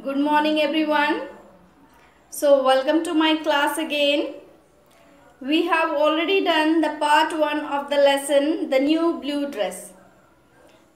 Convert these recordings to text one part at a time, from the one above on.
Good morning everyone. Welcome to my class again. We have already done the part 1 of the lesson, the new blue dress.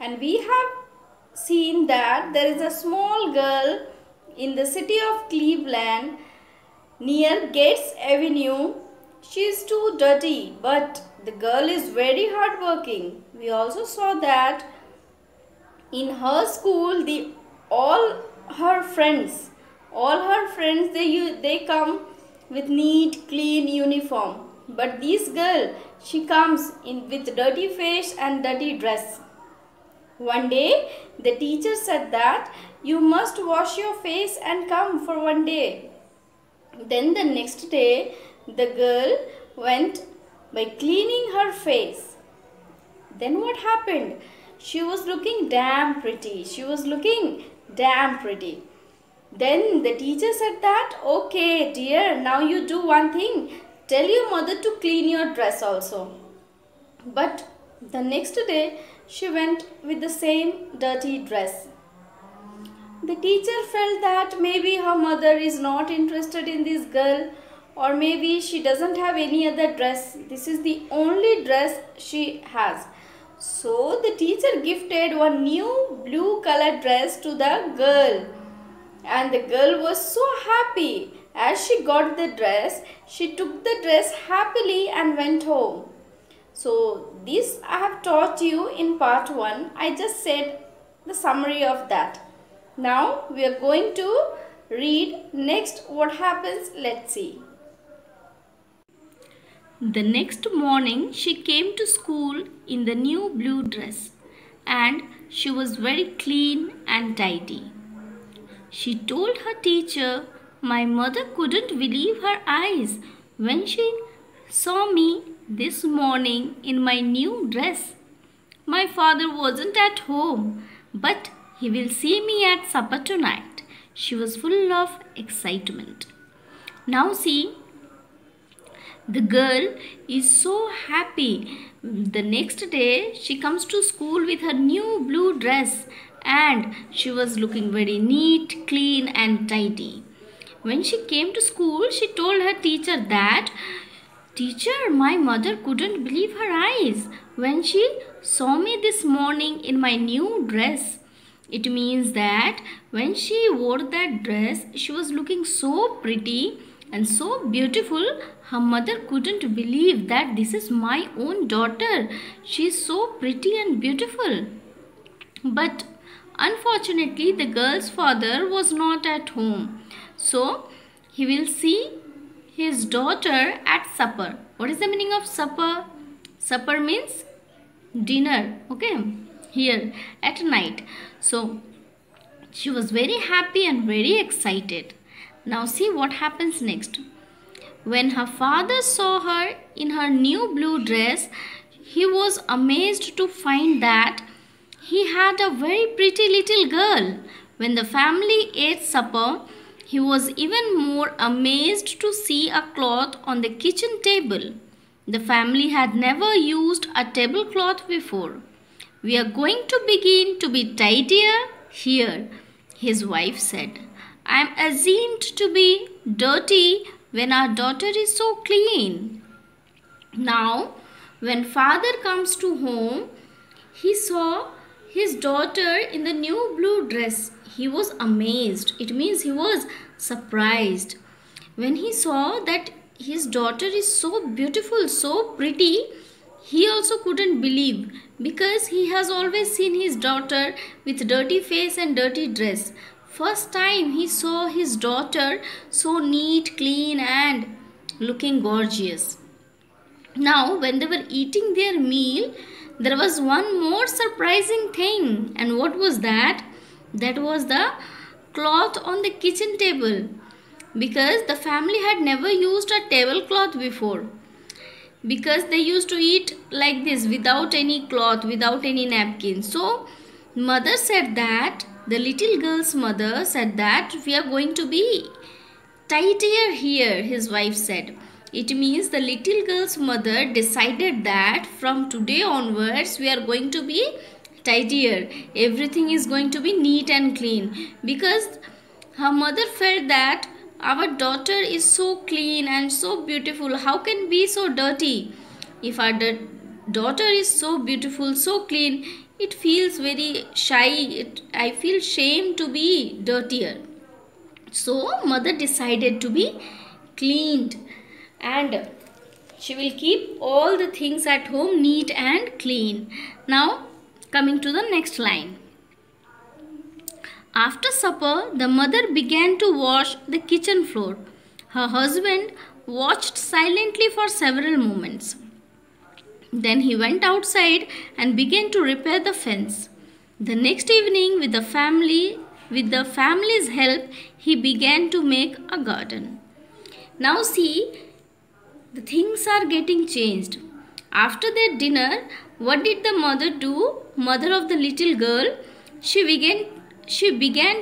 And we have seen that there is a small girl in the city of Cleveland near Gates Avenue. She is too dirty, but the girl is very hardworking. We also saw that in her school all her friends they come with neat clean uniform, but this girl, she comes in with dirty face and dirty dress. One day the teacher said that you must wash your face and come for one day. Then the next day the girl went by cleaning her face. Then what happened? She was looking damn pretty. Then the teacher said that, okay dear, now you do one thing. Tell your mother to clean your dress also. But the next day she went with the same dirty dress. The teacher felt that maybe her mother is not interested in this girl, or maybe she doesn't have any other dress. This is the only dress she has. So the teacher gifted one new blue colored dress to the girl. And the girl was so happy. As she got the dress, she took the dress happily and went home. So this I have taught you in part 1. I just said the summary of that. Now we are going to read next what happens. Let's see. The next morning she came to school in the new blue dress, and she was very clean and tidy. She told her teacher, "My mother couldn't believe her eyes when she saw me this morning in my new dress. My father wasn't at home, but he will see me at supper tonight." She was full of excitement. Now see, the girl is so happy. The next day she comes to school with her new blue dress, and she was looking very neat, clean and tidy. When she came to school, she told her teacher that, "Teacher, my mother couldn't believe her eyes when she saw me this morning in my new dress." It means that when she wore that dress, she was looking so pretty and so beautiful. Her mother couldn't believe that this is my own daughter. She is so pretty and beautiful. But unfortunately, the girl's father was not at home. So he will see his daughter at supper. What is the meaning of supper? Supper means dinner. Okay, here at night. So she was very happy and very excited. Now see what happens next. When her father saw her in her new blue dress, he was amazed to find that he had a very pretty little girl. When the family ate supper, he was even more amazed to see a cloth on the kitchen table. The family had never used a tablecloth before. "We are going to begin to be tidier here," his wife said. "I am ashamed to be dirty when our daughter is so clean." Now, when father comes to home, he saw his daughter in the new blue dress. He was amazed. It means he was surprised. When he saw that his daughter is so beautiful, so pretty, he also couldn't believe, because he has always seen his daughter with dirty face and dirty dress. First time he saw his daughter so neat, clean and looking gorgeous. Now when they were eating their meal, there was one more surprising thing. And what was that? That was the cloth on the kitchen table, because the family had never used a tablecloth before, because they used to eat like this, without any cloth, without any napkin. So mother said that, the little girl's mother said that, "We are going to be tidier here," his wife said. It means the little girl's mother decided that from today onwards we are going to be tidier. Everything is going to be neat and clean, because Her mother felt that our daughter is so clean and so beautiful. How can be so dirty? If our daughter is so beautiful, so clean, it feels very shy. I feel shame to be dirtier. So mother decided to be cleaned, and she will keep all the things at home neat and clean. Now coming to the next line. After supper, the mother began to wash the kitchen floor. Her husband watched silently for several moments. Then he went outside and began to repair the fence. The next evening, with the family's help, he began to make a garden. Now see, the things are getting changed. After their dinner, what did the mother do? Mother of the little girl, she began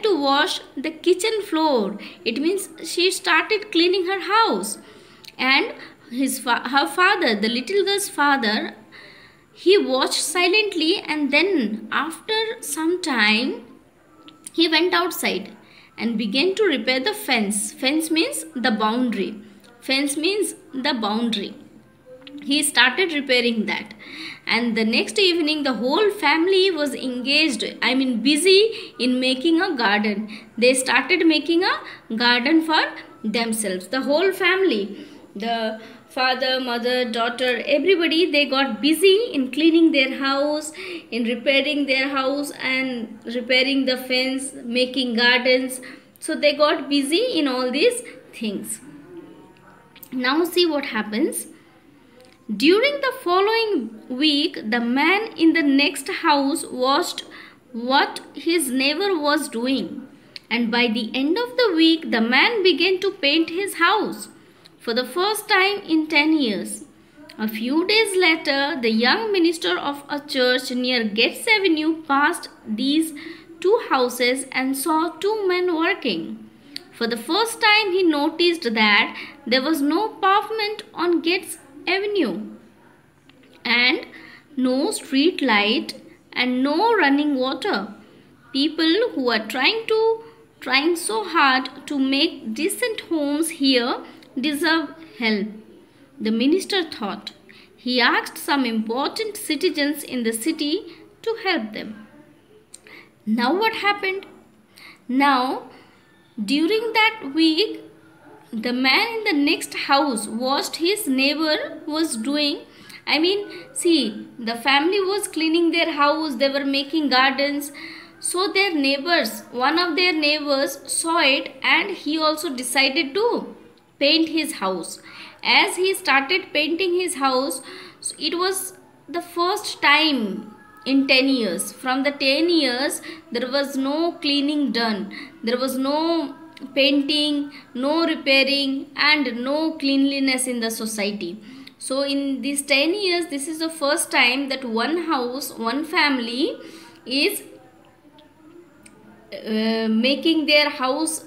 to wash the kitchen floor. It means she started cleaning her house. And her father, the little girl's father, he watched silently, and then after some time he went outside and began to repair the fence. Fence means the boundary. Fence means the boundary. He started repairing that. And the next evening the whole family was engaged, busy in making a garden. They started making a garden for themselves. The whole family, the father, mother, daughter, everybody, they got busy in cleaning their house, in repairing their house and repairing the fence, making gardens. So they got busy in all these things. Now see what happens. During the following week, the man in the next house watched what his neighbor was doing. And by the end of the week, the man began to paint his house for the first time in 10 years. A few days later, the young minister of a church near Getz Avenue passed these two houses and saw two men working. For the first time, he noticed that there was no pavement on Getz Avenue and no street light and no running water. People who are trying so hard to make decent homes here deserve help, the minister thought. He asked some important citizens in the city to help them. Now what happened? Now, during that week, the man in the next house watched his neighbor was doing. The family was cleaning their house, they were making gardens. So their neighbors, one of their neighbors saw it, and he also decided to paint his house. As he started painting his house, it was the first time in 10 years. From the 10 years, there was no cleaning done. There was no painting, no repairing, and no cleanliness in the society. So in these 10 years, this is the first time that one house, one family is making their house,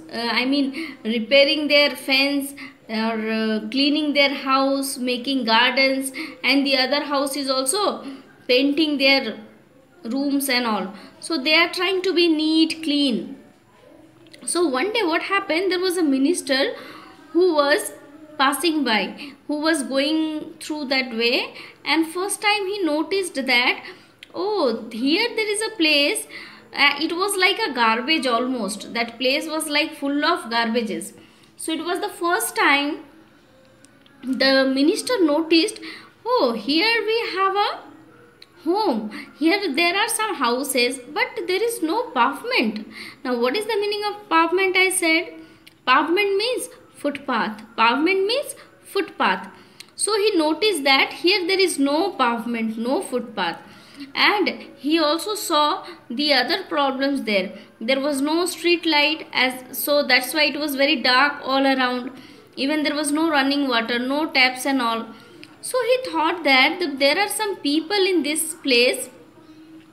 repairing their fence or cleaning their house, making gardens, and the other house is also painting their rooms and all. So they are trying to be neat, clean. So one day what happened, there was a minister who was passing by, who was going through that way, and first time he noticed that, oh, here there is a place, it was like a garbage almost. That place was like full of garbages. So it was the first time the minister noticed, oh, here we have a home. Here there are some houses, but there is no pavement. Now what is the meaning of pavement? I said pavement means footpath. Pavement means footpath. So he noticed that here there is no pavement, no footpath. And he also saw the other problems there. There was no street light, so that's why it was very dark all around. Even there was no running water, no taps and all. So he thought that there are some people in this place,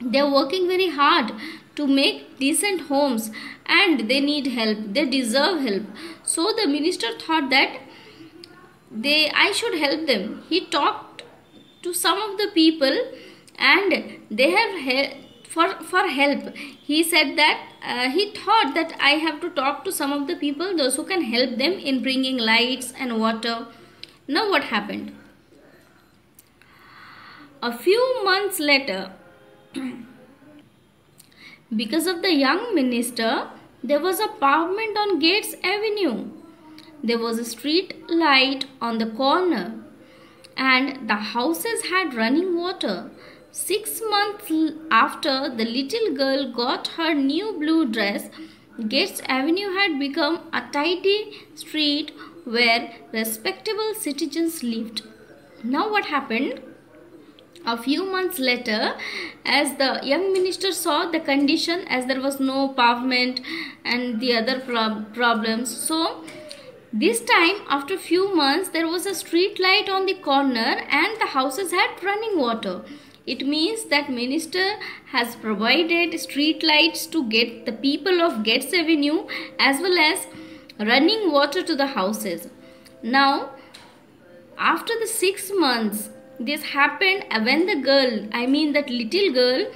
they are working very hard to make decent homes and they need help, they deserve help. So the minister thought that I should help them. He talked to some of the people and they have for help. He said that he thought that I have to talk to some of the people, those who can help them in bringing lights and water. Now what happened? A few months later, because of the young minister, there was a pavement on Gates Avenue. There was a street light on the corner, and the houses had running water. 6 months after the little girl got her new blue dress, Gates Avenue had become a tidy street where respectable citizens lived. Now what happened? A few months later, as the young minister saw the condition, as there was no pavement and the other problems, so this time after few months there was a street light on the corner and the houses had running water. It means that minister has provided street lights to get the people of Gates Avenue as well as running water to the houses. Now after the 6 months, this happened when the girl, that little girl,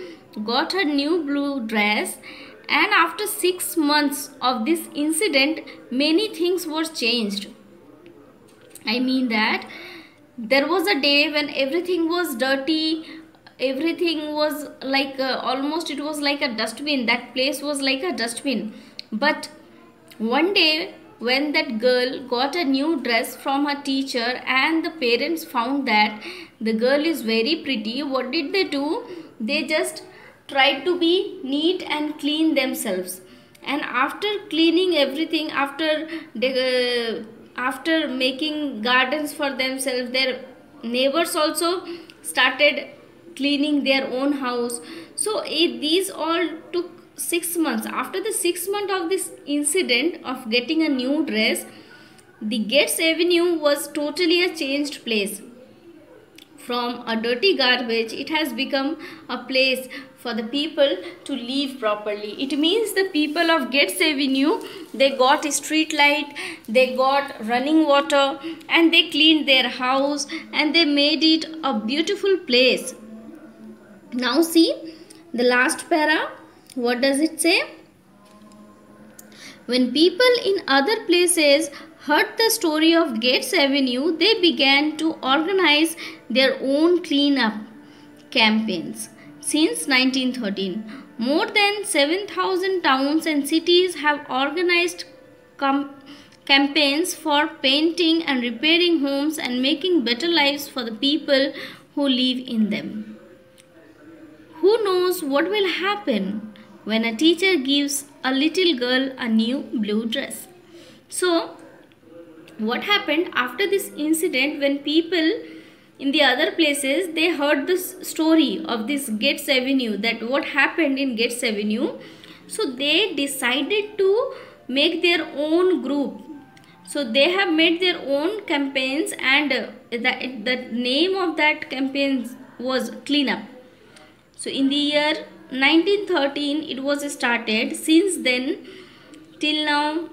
got her new blue dress, and after 6 months of this incident, many things were changed. That there was a day when everything was dirty, everything was like almost it was like a dustbin. That place was like a dustbin. But one day when that girl got a new dress from her teacher and the parents found that the girl is very pretty, what did they do? They just tried to be neat and clean themselves. And after cleaning everything, after making gardens for themselves, their neighbors also started cleaning their own house. So these all took 6 months. After the 6 months of this incident of getting a new dress, the Gates Avenue was totally a changed place. From a dirty garbage, it has become a place for the people to live properly. It means the people of Gates Avenue, they got a street light, they got running water, and they cleaned their house and they made it a beautiful place. Now see the last para. What does it say? When people in other places heard the story of Gates Avenue, they began to organize their own cleanup campaigns. Since 1913, more than 7,000 towns and cities have organized campaigns for painting and repairing homes and making better lives for the people who live in them. Who knows what will happen when a teacher gives a little girl a new blue dress? So, what happened after this incident, when people in the other places, they heard this story of this Gates Avenue, that what happened in Gates Avenue, so they decided to make their own group. So they have made their own campaigns, and the name of that campaign was Cleanup. So in the year 1913 it was started. Since then till now,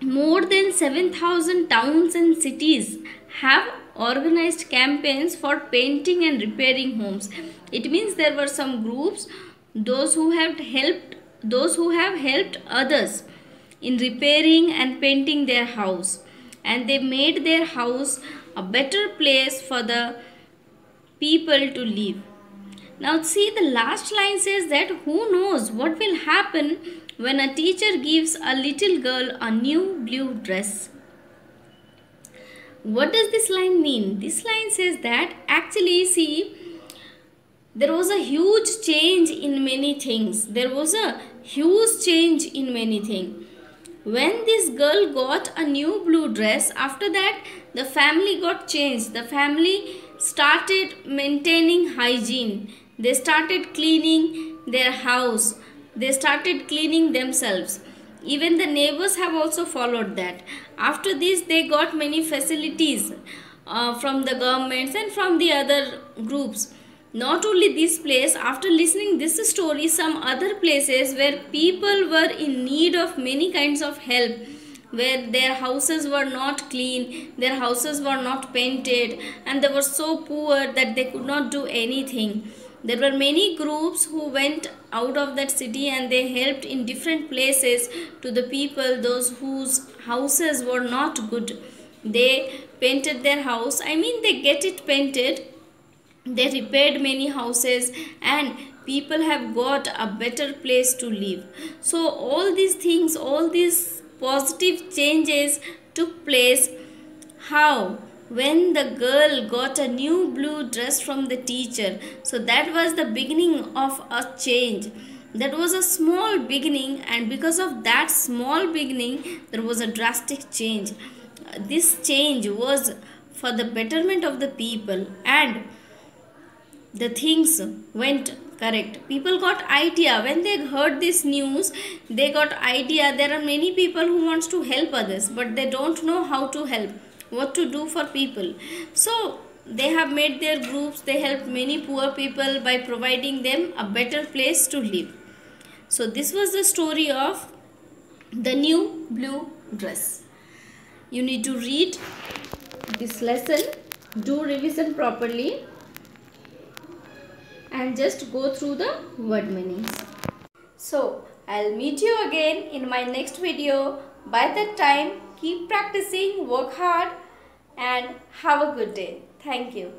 more than 7,000 towns and cities have organized campaigns for painting and repairing homes. It means there were some groups, those who have helped others in repairing and painting their house, and they made their house a better place for the people to live. Now see, the last line says that who knows what will happen when a teacher gives a little girl a new blue dress. What does this line mean? This line says that actually, see, there was a huge change in many things. There was a huge change in many things. When this girl got a new blue dress, after that the family got changed. The family started maintaining hygiene. They started cleaning their house. They started cleaning themselves. Even the neighbors have also followed that. After this, they got many facilities from the governments and from the other groups. Not only this place, after listening this story, some other places where people were in need of many kinds of help, where their houses were not clean, their houses were not painted, and they were so poor that they could not do anything. there were many groups who went out of that city and they helped in different places to the people, those whose houses were not good. They painted their house. I mean, they get it painted. They repaired many houses and people have got a better place to live. So all these things, all these positive changes took place. How? When the girl got a new blue dress from the teacher. So that was the beginning of a change. That was a small beginning, and because of that small beginning, there was a drastic change. This change was for the betterment of the people, and the things went correct. People got idea when they heard this news. They got idea there are many people who wants to help others, but they don't know how to help, what to do for people. So they have made their groups. They helped many poor people by providing them a better place to live. So this was the story of the new blue dress. You need to read this lesson, do revision properly, and just go through the word meanings. So I'll meet you again in my next video. By that time, keep practicing, work hard, and have a good day. Thank you.